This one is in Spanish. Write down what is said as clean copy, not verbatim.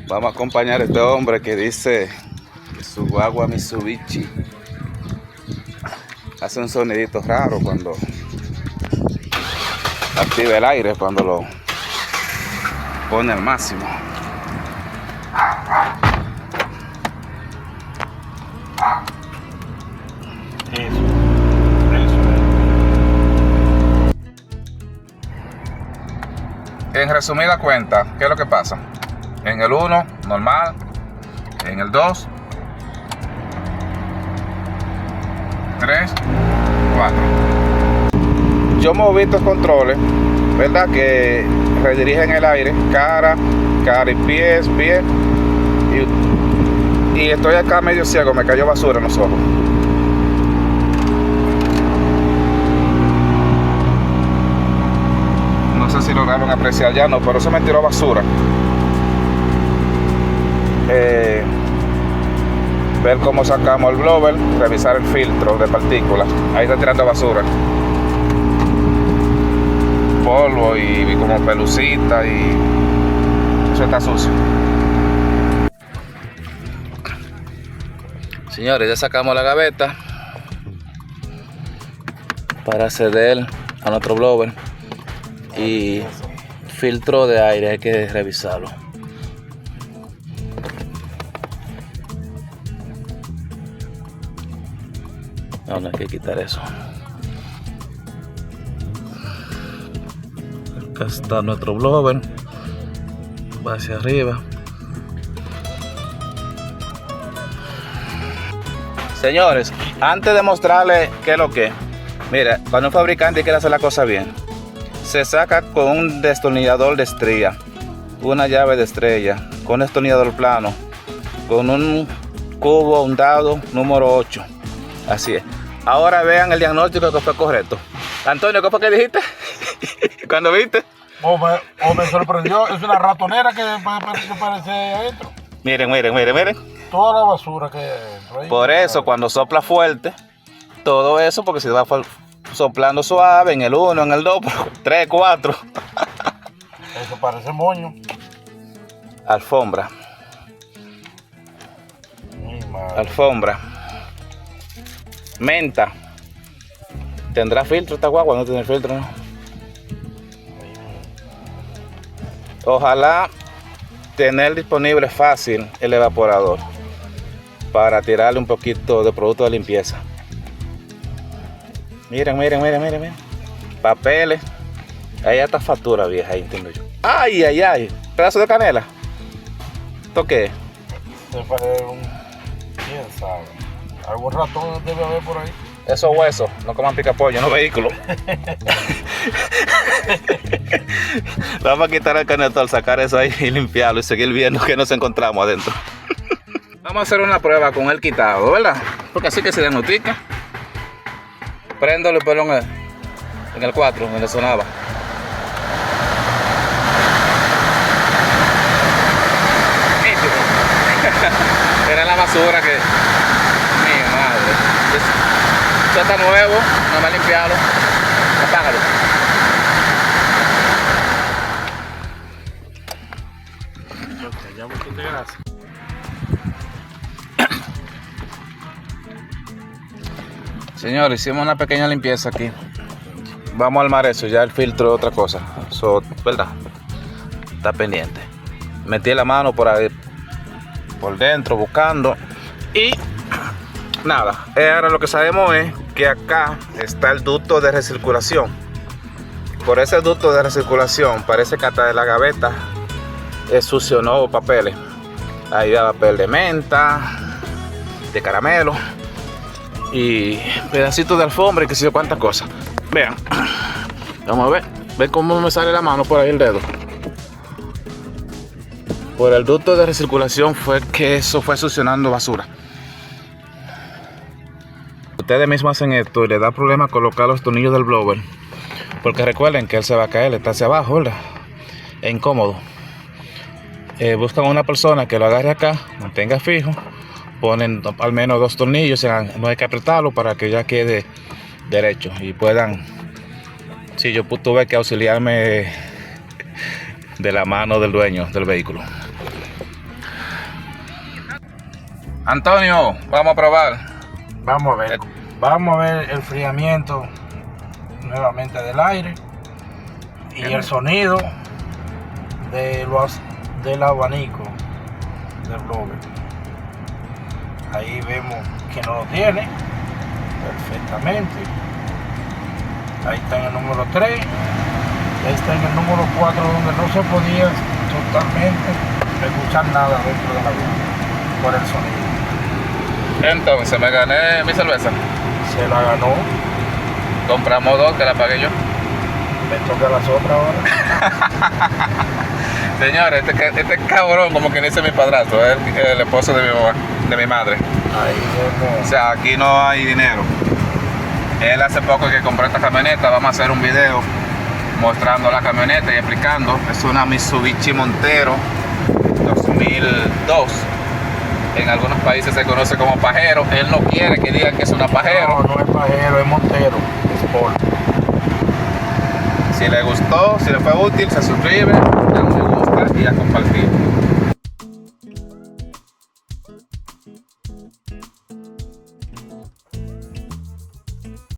Vamos a acompañar a este hombre que dice que su guagua Mitsubishi hace un sonidito raro cuando activa el aire, cuando lo pone al máximo. En resumida cuenta, ¿qué es lo que pasa? En el 1, normal. En el 2, 3, 4. Yo moví estos controles, ¿verdad? Que redirigen el aire, cara y pies. Y estoy acá medio ciego, me cayó basura en los ojos. No sé si lograron apreciar ya, no, pero se me tiró basura. Ver cómo sacamos el blower, revisar el filtro de partículas. Ahí está tirando basura, polvo y como pelucita, y eso está sucio. Señores, ya sacamos la gaveta para acceder a nuestro blower y filtro de aire, hay que revisarlo. No hay que quitar eso. Acá está nuestro blower, va hacia arriba. Señores, antes de mostrarles qué es lo que es, mira, cuando un fabricante quiere hacer la cosa bien, se saca con un destornillador de estría, una llave de estrella, con un destornillador plano, con un cubo, un dado número 8. Así es. Ahora vean el diagnóstico que fue correcto. Antonio, ¿qué fue que dijiste? ¿Cuándo viste? Me sorprendió. Es una ratonera que parece adentro. Miren. Toda la basura que hay adentro. Por eso, cuando sopla fuerte, todo eso, porque si va soplando suave, en el 1, en el 2, 3, 4. Eso parece moño. Alfombra. Mi madre. Alfombra. Menta. ¿Tendrá filtro esta guagua? No tiene filtro, ¿no? Ojalá tener disponible fácil el evaporador para tirarle un poquito de producto de limpieza. Miren. Papeles. Ahí está factura vieja, ahí entiendo yo. ¡Ay! Pedazo de canela. ¿Esto qué es? ¿Quién sabe? Algún ratón debe haber por ahí. Esos huesos, no coman picapollo, no vehículos. Vamos a quitar el canetón, sacar eso ahí y limpiarlo y seguir viendo que nos encontramos adentro. Vamos a hacer una prueba con el quitado, ¿verdad? Porque así que se diagnostica. Préndolo y ponlo en el 4, donde sonaba. Era la basura que... Mi madre. Esto está nuevo, nada más limpiarlo. Apágalo. Ya muchas gracias. Señores, hicimos una pequeña limpieza aquí. Vamos a armar eso, ya el filtro es otra cosa. Eso, ¿verdad? Está pendiente. Metí la mano por ahí, por dentro, buscando. Y nada, ahora lo que sabemos es que acá está el ducto de recirculación. Por ese ducto de recirculación parece que hasta de la gaveta succionó papeles. Ahí va papel de menta, de caramelo y pedacitos de alfombra y qué sé yo cuántas cosas. Vean, vamos a ver, ven cómo me sale la mano por ahí el dedo. Por el ducto de recirculación fue que eso fue succionando basura. Ustedes mismos hacen esto y les da problema colocar los tornillos del blower, porque recuerden que él se va a caer, está hacia abajo, ¿verdad? Es incómodo. Buscan una persona que lo agarre acá, mantenga fijo, ponen al menos 2 tornillos, no hay que apretarlo para que ya quede derecho y puedan. Si yo tuve que auxiliarme de la mano del dueño del vehículo. Antonio, vamos a probar. Vamos a ver el enfriamiento nuevamente del aire y el sonido del abanico del blower. Ahí vemos que no lo tiene perfectamente. Ahí está en el número 3. Ahí está en el número 4, donde no se podía totalmente escuchar nada dentro de la guagua por el sonido. Entonces me gané mi cerveza. Se la ganó. Compramos 2 que la pagué yo. Me toca las otras ahora. Señores, este cabrón, como que dice mi padrastro, es el esposo de mi mamá, de mi madre. Ahí vemos. O sea, aquí no hay dinero. Él hace poco que compró esta camioneta. Vamos a hacer un video mostrando la camioneta y explicando. Es una Mitsubishi Montero 2002. En algunos países se conoce como Pajero. Él no quiere que digan que es una Pajero. No es Pajero, es Montero. Sport. Si le gustó, si le fue útil, se suscribe, da un me gusta y a compartir.